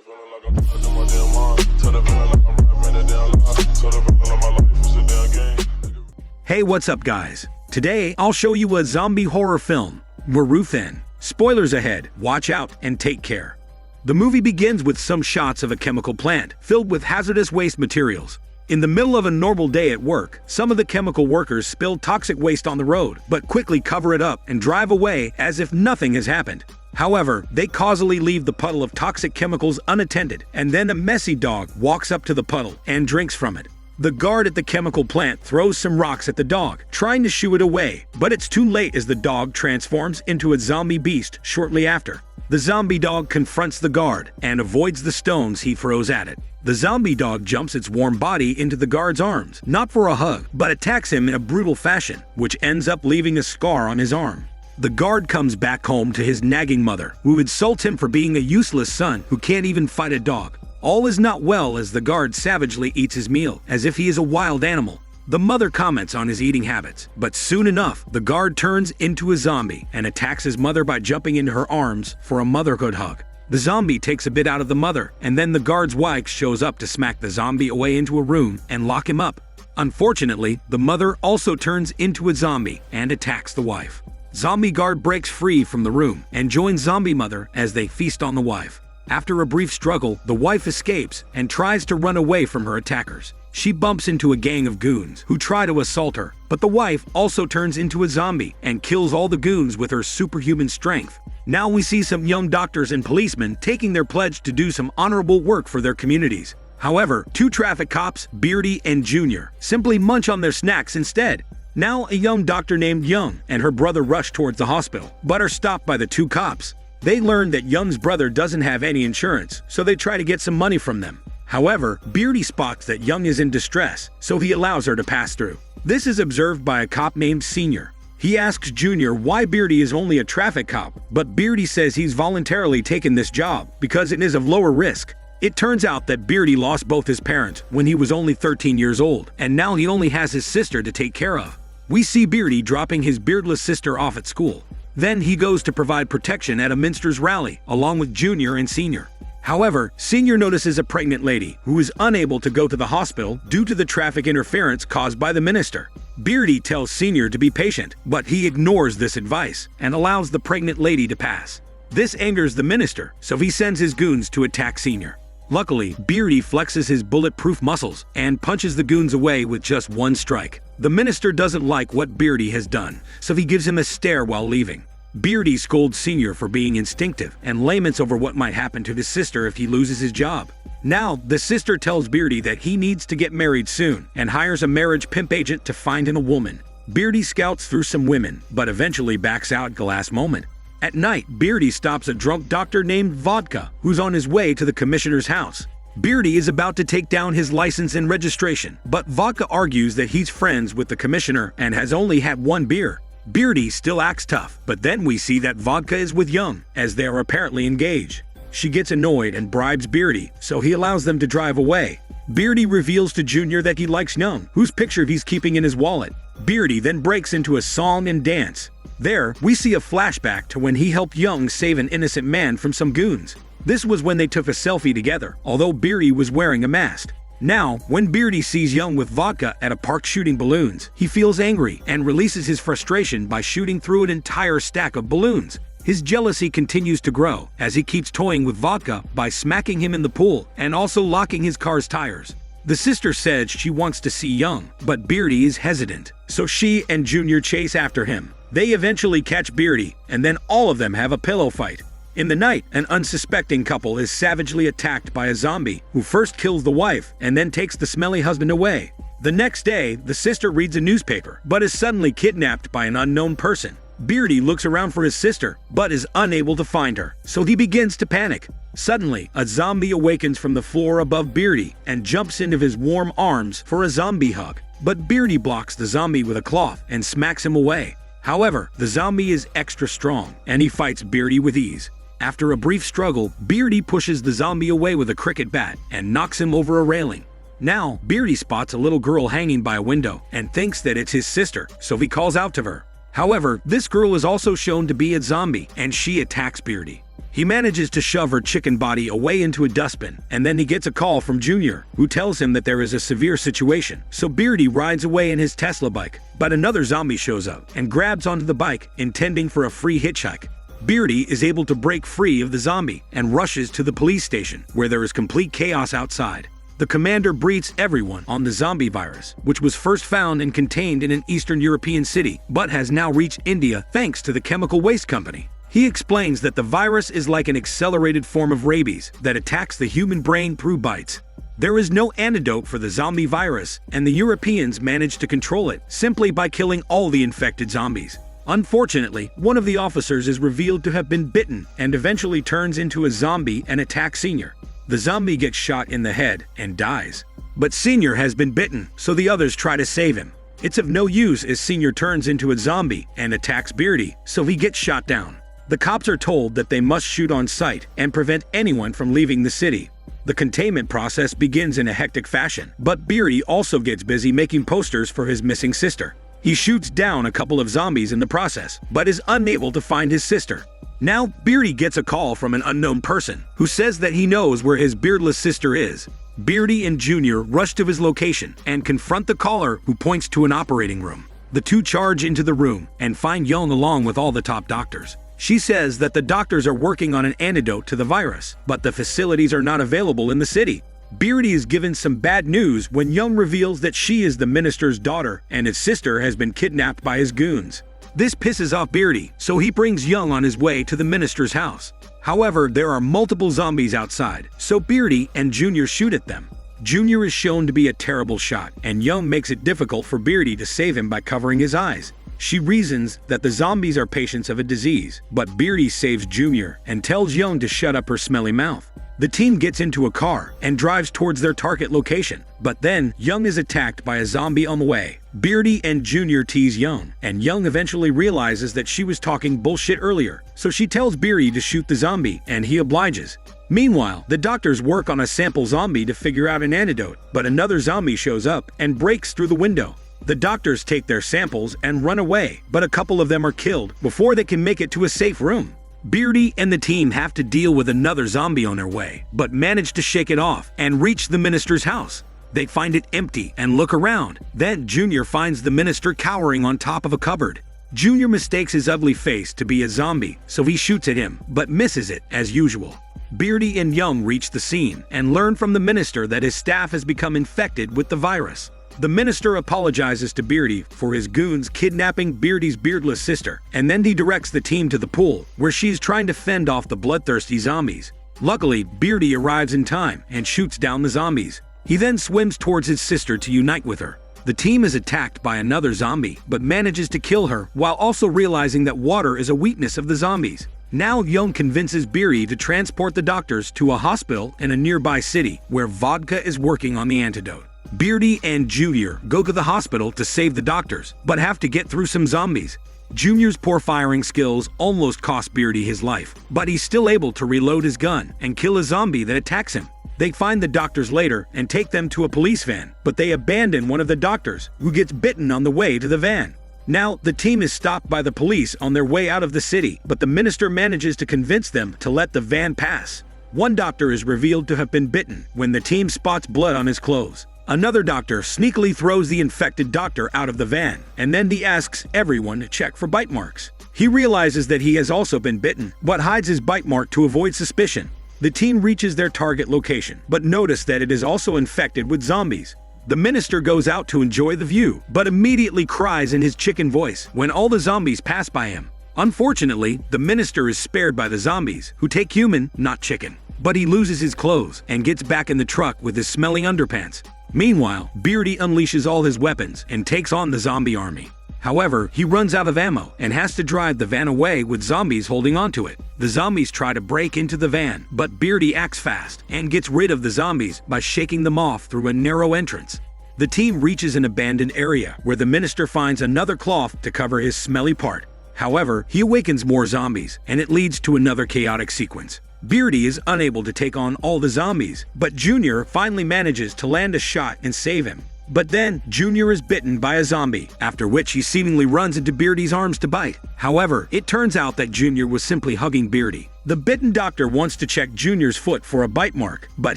the feeling like I'm trapped in my damn mind. Tell the feeling like I'm rapping a damn lie. Tell the feeling like my life is a damn game. Hey, what's up guys? Today, I'll show you a zombie horror film, MIRUTHAN. Spoilers ahead, watch out and take care. The movie begins with some shots of a chemical plant filled with hazardous waste materials. In the middle of a normal day at work, some of the chemical workers spill toxic waste on the road, but quickly cover it up and drive away as if nothing has happened. However, they causally leave the puddle of toxic chemicals unattended, and then a messy dog walks up to the puddle and drinks from it. The guard at the chemical plant throws some rocks at the dog, trying to shoo it away, but it's too late as the dog transforms into a zombie beast shortly after. The zombie dog confronts the guard and avoids the stones he throws at it. The zombie dog jumps its warm body into the guard's arms, not for a hug, but attacks him in a brutal fashion, which ends up leaving a scar on his arm. The guard comes back home to his nagging mother, who insults him for being a useless son who can't even fight a dog. All is not well as the guard savagely eats his meal, as if he is a wild animal. The mother comments on his eating habits, but soon enough, the guard turns into a zombie and attacks his mother by jumping into her arms for a motherhood hug. The zombie takes a bit out of the mother, and then the guard's wife shows up to smack the zombie away into a room and lock him up. Unfortunately, the mother also turns into a zombie and attacks the wife. Zombie guard breaks free from the room and joins zombie mother as they feast on the wife. After a brief struggle, the wife escapes and tries to run away from her attackers. She bumps into a gang of goons who try to assault her, but the wife also turns into a zombie and kills all the goons with her superhuman strength. Now we see some young doctors and policemen taking their pledge to do some honorable work for their communities. However, two traffic cops, Beardy and Junior, simply munch on their snacks instead. Now a young doctor named Young and her brother rush towards the hospital, but are stopped by the two cops. They learn that Young's brother doesn't have any insurance, so they try to get some money from them. However, Beardy spots that Young is in distress, so he allows her to pass through. This is observed by a cop named Senior. He asks Junior why Beardy is only a traffic cop, but Beardy says he's voluntarily taken this job because it is of lower risk. It turns out that Beardy lost both his parents when he was only 13 years old, and now he only has his sister to take care of. We see Beardy dropping his beardless sister off at school. Then he goes to provide protection at a Minster's rally, along with Junior and Senior. However, Senior notices a pregnant lady who is unable to go to the hospital due to the traffic interference caused by the minister. Beardy tells Senior to be patient, but he ignores this advice and allows the pregnant lady to pass. This angers the minister, so he sends his goons to attack Senior. Luckily, Beardy flexes his bulletproof muscles and punches the goons away with just one strike. The minister doesn't like what Beardy has done, so he gives him a stare while leaving. Beardy scolds Senior for being instinctive and laments over what might happen to his sister if he loses his job. Now, the sister tells Beardy that he needs to get married soon and hires a marriage pimp agent to find him a woman. Beardy scouts through some women, but eventually backs out at the last moment. At night, Beardy stops a drunk doctor named Vodka, who's on his way to the commissioner's house. Beardy is about to take down his license and registration, but Vodka argues that he's friends with the commissioner and has only had one beer. Beardy still acts tough, but then we see that Vodka is with Young, as they are apparently engaged. She gets annoyed and bribes Beardy, so he allows them to drive away. Beardy reveals to Junior that he likes Young, whose picture he's keeping in his wallet. Beardy then breaks into a song and dance. There, we see a flashback to when he helped Young save an innocent man from some goons. This was when they took a selfie together, although Beardy was wearing a mask. Now, when Beardy sees Young with Vodka at a park shooting balloons, he feels angry and releases his frustration by shooting through an entire stack of balloons. His jealousy continues to grow as he keeps toying with Vodka by smacking him in the pool and also locking his car's tires. The sister says she wants to see Young, but Beardy is hesitant, so she and Junior chase after him. They eventually catch Beardy, and then all of them have a pillow fight. In the night, an unsuspecting couple is savagely attacked by a zombie who first kills the wife and then takes the smelly husband away. The next day, the sister reads a newspaper, but is suddenly kidnapped by an unknown person. Beardy looks around for his sister, but is unable to find her, so he begins to panic. Suddenly, a zombie awakens from the floor above Beardy and jumps into his warm arms for a zombie hug. But Beardy blocks the zombie with a cloth and smacks him away. However, the zombie is extra strong, and he fights Beardy with ease. After a brief struggle, Beardy pushes the zombie away with a cricket bat and knocks him over a railing. Now, Beardy spots a little girl hanging by a window and thinks that it's his sister, so he calls out to her. However, this girl is also shown to be a zombie, and she attacks Beardy. He manages to shove her chicken body away into a dustbin, and then he gets a call from Junior, who tells him that there is a severe situation. So Beardy rides away in his Tesla bike, but another zombie shows up and grabs onto the bike, intending for a free hitchhike. Beardy is able to break free of the zombie and rushes to the police station, where there is complete chaos outside. The commander briefs everyone on the zombie virus, which was first found and contained in an Eastern European city, but has now reached India thanks to the chemical waste company. He explains that the virus is like an accelerated form of rabies that attacks the human brain through bites. There is no antidote for the zombie virus, and the Europeans managed to control it simply by killing all the infected zombies. Unfortunately, one of the officers is revealed to have been bitten and eventually turns into a zombie and attacks Senior. The zombie gets shot in the head and dies. But Senior has been bitten, so the others try to save him. It's of no use as Senior turns into a zombie and attacks Beardy, so he gets shot down. The cops are told that they must shoot on sight and prevent anyone from leaving the city. The containment process begins in a hectic fashion, but Beardy also gets busy making posters for his missing sister. He shoots down a couple of zombies in the process, but is unable to find his sister. Now, Beardy gets a call from an unknown person who says that he knows where his beardless sister is. Beardy and Junior rush to his location and confront the caller, who points to an operating room. The two charge into the room and find Young along with all the top doctors. She says that the doctors are working on an antidote to the virus, but the facilities are not available in the city. Beardy is given some bad news when Young reveals that she is the minister's daughter and his sister has been kidnapped by his goons. This pisses off Beardy, so he brings Young on his way to the minister's house. However, there are multiple zombies outside, so Beardy and Junior shoot at them. Junior is shown to be a terrible shot, and Young makes it difficult for Beardy to save him by covering his eyes. She reasons that the zombies are patients of a disease, but Beardy saves Junior and tells Young to shut up her smelly mouth. The team gets into a car and drives towards their target location, but then Young is attacked by a zombie on the way. Beardy and Junior tease Young, and Young eventually realizes that she was talking bullshit earlier, so she tells Beardy to shoot the zombie, and he obliges. Meanwhile, the doctors work on a sample zombie to figure out an antidote, but another zombie shows up and breaks through the window. The doctors take their samples and run away, but a couple of them are killed before they can make it to a safe room. Beardy and the team have to deal with another zombie on their way, but manage to shake it off and reach the minister's house. They find it empty and look around. Then Junior finds the minister cowering on top of a cupboard. Junior mistakes his ugly face to be a zombie, so he shoots at him, but misses it as usual. Beardy and Young reach the scene and learn from the minister that his staff has become infected with the virus. The minister apologizes to Beardy for his goons kidnapping Beardy's beardless sister, and then he directs the team to the pool, where she's trying to fend off the bloodthirsty zombies. Luckily, Beardy arrives in time and shoots down the zombies. He then swims towards his sister to unite with her. The team is attacked by another zombie, but manages to kill her while also realizing that water is a weakness of the zombies. Now Young convinces Beardy to transport the doctors to a hospital in a nearby city, where Vodka is working on the antidote. Beardy and Junior go to the hospital to save the doctors, but have to get through some zombies. Junior's poor firing skills almost cost Beardy his life, but he's still able to reload his gun and kill a zombie that attacks him. They find the doctors later and take them to a police van, but they abandon one of the doctors, who gets bitten on the way to the van. Now, the team is stopped by the police on their way out of the city, but the minister manages to convince them to let the van pass. One doctor is revealed to have been bitten when the team spots blood on his clothes. Another doctor sneakily throws the infected doctor out of the van, and then he asks everyone to check for bite marks. He realizes that he has also been bitten, but hides his bite mark to avoid suspicion. The team reaches their target location, but notice that it is also infected with zombies. The minister goes out to enjoy the view, but immediately cries in his chicken voice when all the zombies pass by him. Unfortunately, the minister is spared by the zombies, who take human, not chicken. But he loses his clothes and gets back in the truck with his smelly underpants. Meanwhile, Beardy unleashes all his weapons and takes on the zombie army. However, he runs out of ammo and has to drive the van away with zombies holding onto it. The zombies try to break into the van, but Beardy acts fast and gets rid of the zombies by shaking them off through a narrow entrance. The team reaches an abandoned area where the minister finds another cloth to cover his smelly part. However, he awakens more zombies, and it leads to another chaotic sequence. Beardy is unable to take on all the zombies, but Junior finally manages to land a shot and save him. But then, Junior is bitten by a zombie, after which he seemingly runs into Beardy's arms to bite. However, it turns out that Junior was simply hugging Beardy. The bitten doctor wants to check Junior's foot for a bite mark, but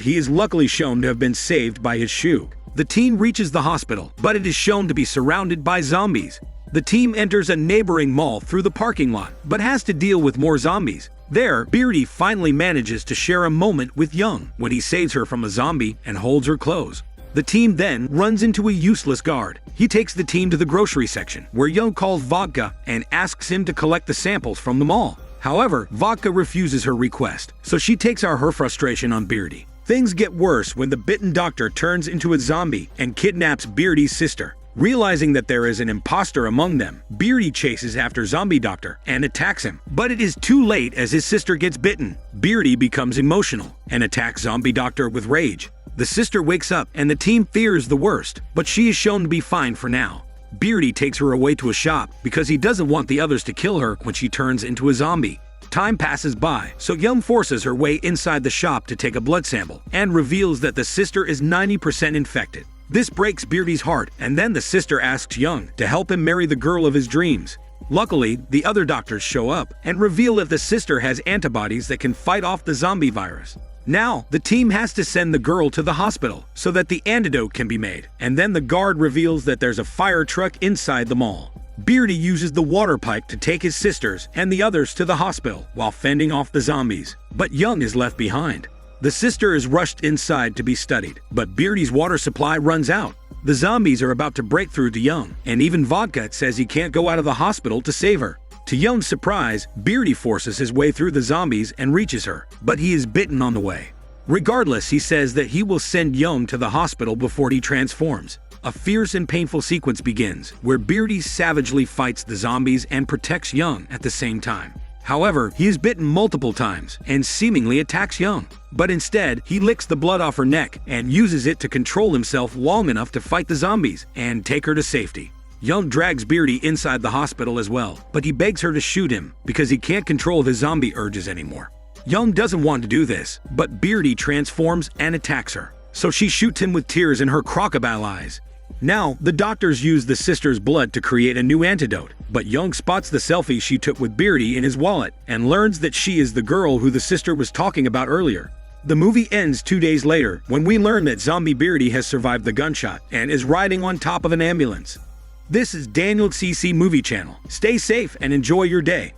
he is luckily shown to have been saved by his shoe. The teen reaches the hospital, but it is shown to be surrounded by zombies. The team enters a neighboring mall through the parking lot, but has to deal with more zombies. There, Beardy finally manages to share a moment with Young when he saves her from a zombie and holds her close. The team then runs into a useless guard. He takes the team to the grocery section, where Young calls Vodka and asks him to collect the samples from the mall. However, Vodka refuses her request, so she takes out her frustration on Beardy. Things get worse when the bitten doctor turns into a zombie and kidnaps Beardy's sister. Realizing that there is an imposter among them, Beardy chases after Zombie Doctor and attacks him. But it is too late as his sister gets bitten. Beardy becomes emotional and attacks Zombie Doctor with rage. The sister wakes up and the team fears the worst, but she is shown to be fine for now. Beardy takes her away to a shop because he doesn't want the others to kill her when she turns into a zombie. Time passes by, so Young forces her way inside the shop to take a blood sample and reveals that the sister is 90% infected. This breaks Beardy's heart, and then the sister asks Young to help him marry the girl of his dreams. Luckily, the other doctors show up and reveal that the sister has antibodies that can fight off the zombie virus. Now, the team has to send the girl to the hospital so that the antidote can be made, and then the guard reveals that there's a fire truck inside the mall. Beardy uses the water pipe to take his sisters and the others to the hospital while fending off the zombies, but Young is left behind. The sister is rushed inside to be studied, but Beardy's water supply runs out. The zombies are about to break through to Young, and even Vodka says he can't go out of the hospital to save her. To Young's surprise, Beardy forces his way through the zombies and reaches her, but he is bitten on the way. Regardless, he says that he will send Young to the hospital before he transforms. A fierce and painful sequence begins, where Beardy savagely fights the zombies and protects Young at the same time. However, he is bitten multiple times and seemingly attacks Young. But instead, he licks the blood off her neck and uses it to control himself long enough to fight the zombies and take her to safety. Young drags Beardy inside the hospital as well, but he begs her to shoot him because he can't control his zombie urges anymore. Young doesn't want to do this, but Beardy transforms and attacks her, so she shoots him with tears in her crocodile eyes. Now, the doctors use the sister's blood to create a new antidote, but Young spots the selfie she took with Beardy in his wallet and learns that she is the girl who the sister was talking about earlier. The movie ends 2 days later when we learn that Zombie Beardy has survived the gunshot and is riding on top of an ambulance. This is Daniel CC Movie Channel. Stay safe and enjoy your day.